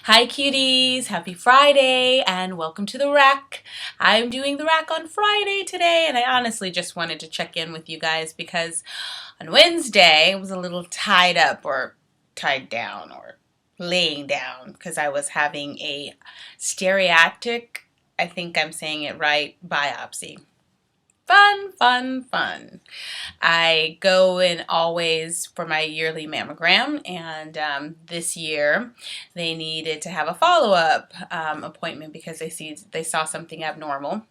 Hi cuties, happy Friday and welcome to the rack. I'm doing the rack on Friday today and I honestly just wanted to check in with you guys because on Wednesday I was a little tied up or tied down or laying down because I was having a stereatic, I think I'm saying it right, biopsy. Fun, fun, fun. I go in always for my yearly mammogram, and this year they needed to have a follow-up appointment because they saw something abnormal.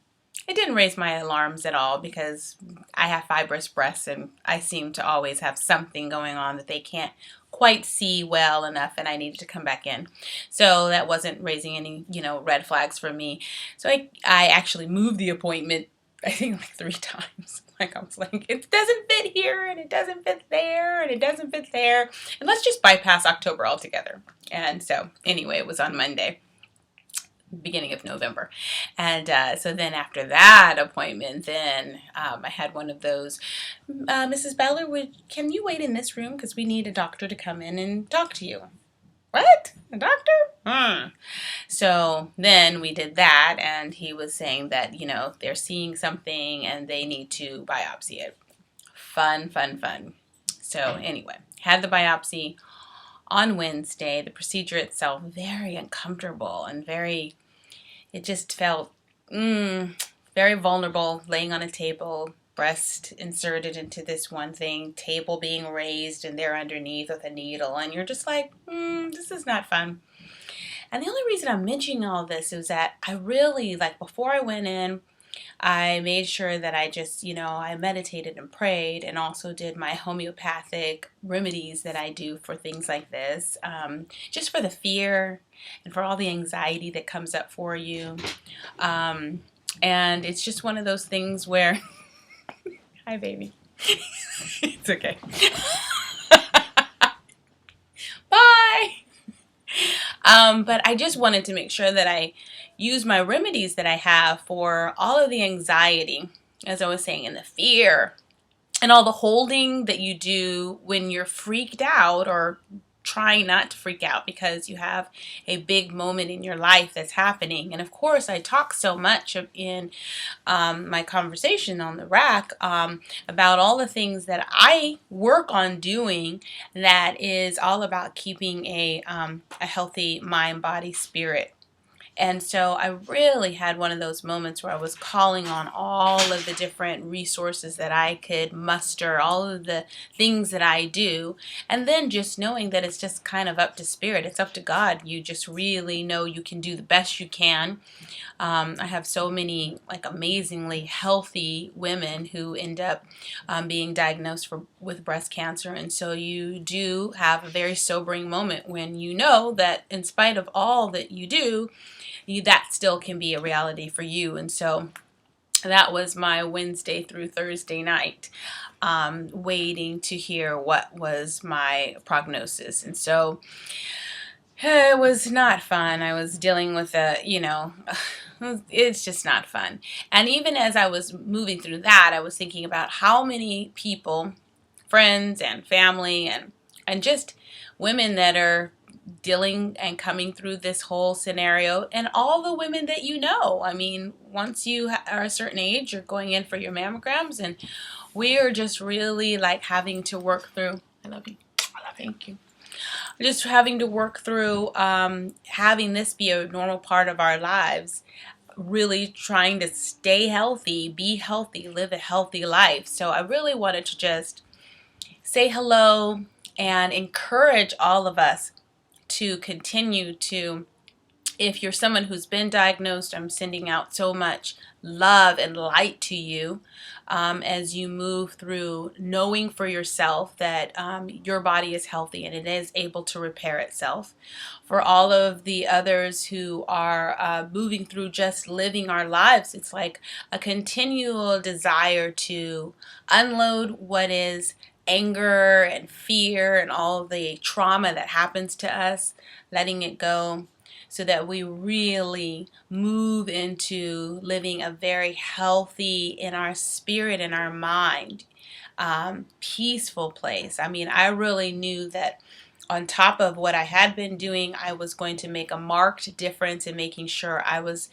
It didn't raise my alarms at all because I have fibrous breasts and I seem to always have something going on that they can't quite see well enough, and I needed to come back in. So that wasn't raising any, red flags for me. So I actually moved the appointment, I think, like 3 times. Like, I was like, it doesn't fit here, and it doesn't fit there, and it doesn't fit there. And let's just bypass October altogether. And so, anyway, it was on Monday, beginning of November. And so then after that appointment, then I had one of those, Mrs. Beller, can you wait in this room? Because we need a doctor to come in and talk to you. What? A doctor? So then we did that, and he was saying that, they're seeing something and they need to biopsy it. Fun, fun, fun. So anyway, had the biopsy on Wednesday. The procedure itself, very uncomfortable and it just felt very vulnerable, laying on a table, breast inserted into this one thing, table being raised, and they're underneath with a needle, and you're just like, this is not fun. And the only reason I'm mentioning all this is that I really, before I went in, I made sure that I just, I meditated and prayed and also did my homeopathic remedies that I do for things like this, just for the fear and for all the anxiety that comes up for you. And it's just one of those things where, hi baby, it's okay. Bye. But I just wanted to make sure that I use my remedies that I have for all of the anxiety, as I was saying, and the fear, and all the holding that you do when you're freaked out or trying not to freak out because you have a big moment in your life that's happening. And of course, I talk so much in my conversation on the rack about all the things that I work on doing that is all about keeping a healthy mind, body, spirit. And so I really had one of those moments where I was calling on all of the different resources that I could muster, all of the things that I do, and then just knowing that it's just kind of up to spirit. It's up to God. You just really know you can do the best you can. I have so many amazingly healthy women who end up being diagnosed with breast cancer, and so you do have a very sobering moment when you know that in spite of all that you do, that still can be a reality for you. And so that was my Wednesday through Thursday night, waiting to hear what was my prognosis. And so it was not fun. I was dealing with it's just not fun. And even as I was moving through that, I was thinking about how many people, friends and family and just women that are dealing and coming through this whole scenario, and all the women that you know. I mean, once you are a certain age, you're going in for your mammograms, and we are just really having to work through. I love you. Thank you. Just having to work through having this be a normal part of our lives, really trying to stay healthy, be healthy, live a healthy life. So I really wanted to just say hello and encourage all of us to continue to, if you're someone who's been diagnosed, I'm sending out so much love and light to you as you move through knowing for yourself that your body is healthy and it is able to repair itself. For all of the others who are moving through just living our lives, it's like a continual desire to unload what is anger and fear and all the trauma that happens to us, letting it go, so that we really move into living a very healthy, in our spirit and our mind, peaceful place. I mean, I really knew that on top of what I had been doing, I was going to make a marked difference in making sure I was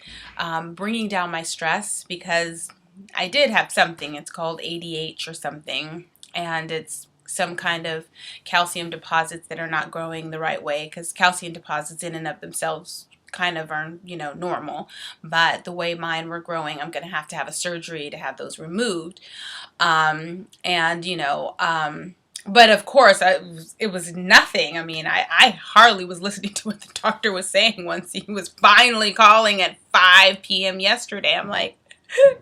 bringing down my stress, because I did have something. It's called ADH or something, and it's some kind of calcium deposits that are not growing the right way, because calcium deposits in and of themselves kind of are, normal, but the way mine were growing, I'm going to have a surgery to have those removed. And but of course, it was nothing. I mean, I hardly was listening to what the doctor was saying once he was finally calling at 5 p.m. yesterday. I'm like,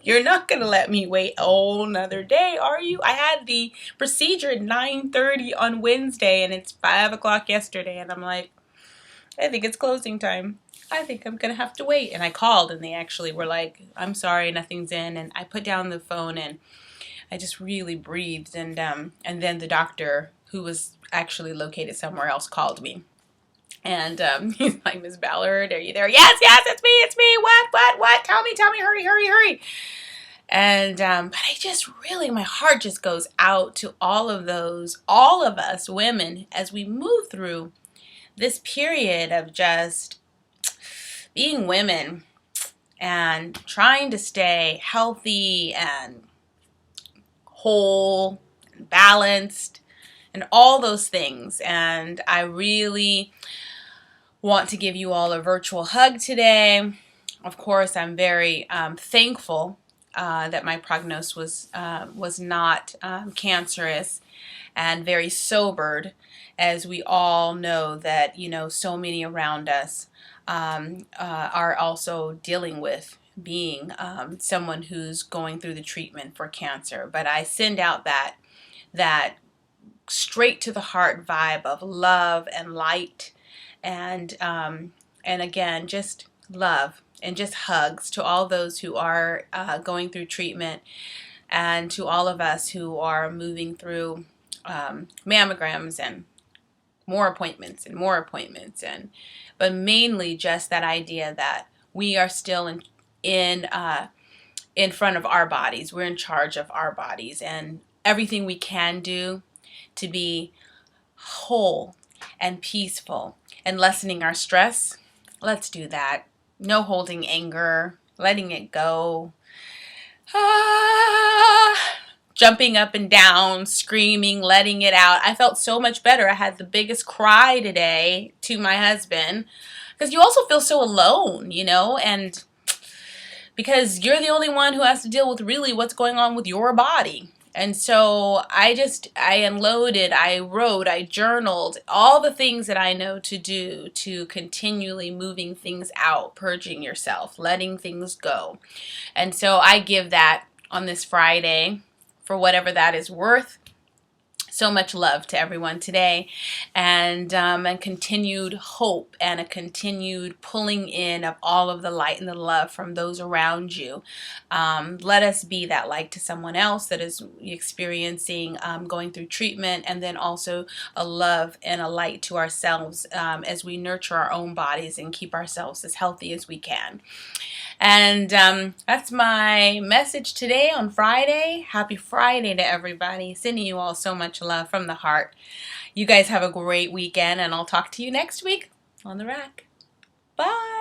you're not going to let me wait a whole nother day, are you? I had the procedure at 9:30 on Wednesday, and it's 5 o'clock yesterday, and I'm like, I think it's closing time. I think I'm going to have to wait. And I called, and they actually were like, I'm sorry, nothing's in. And I put down the phone, and I just really breathed, and then the doctor, who was actually located somewhere else, called me, and he's like, Miss Ballard, are you there? Yes, it's me. What? Tell me, hurry. And but I just really, my heart just goes out to all of us women, as we move through this period of just being women and trying to stay healthy and whole and balanced and all those things. And I really want to give you all a virtual hug today. Of course, I'm very thankful that my prognosis was not cancerous, and very sobered, as we all know that so many around us are also dealing with being someone who's going through the treatment for cancer. But I send out that straight to the heart vibe of love and light, and again, just love and just hugs to all those who are going through treatment, and to all of us who are moving through mammograms and more appointments, and but mainly just that idea that we are still in front of our bodies. We're in charge of our bodies, and everything we can do to be whole and peaceful and lessening our stress, let's do that. No holding anger, letting it go. Jumping up and down, screaming, letting it out. I felt so much better. I had the biggest cry today to my husband, because you also feel so alone, and because you're the only one who has to deal with really what's going on with your body. And so I unloaded, I wrote, I journaled all the things that I know to do to continually moving things out, purging yourself, letting things go. And so I give that on this Friday, for whatever that is worth. So much love to everyone today, and continued hope, and a continued pulling in of all of the light and the love from those around you. Let us be that light to someone else that is experiencing going through treatment, and then also a love and a light to ourselves as we nurture our own bodies and keep ourselves as healthy as we can. And that's my message today on Friday. Happy Friday to everybody. Sending you all so much love from the heart. You guys have a great weekend, and I'll talk to you next week on the rack. Bye.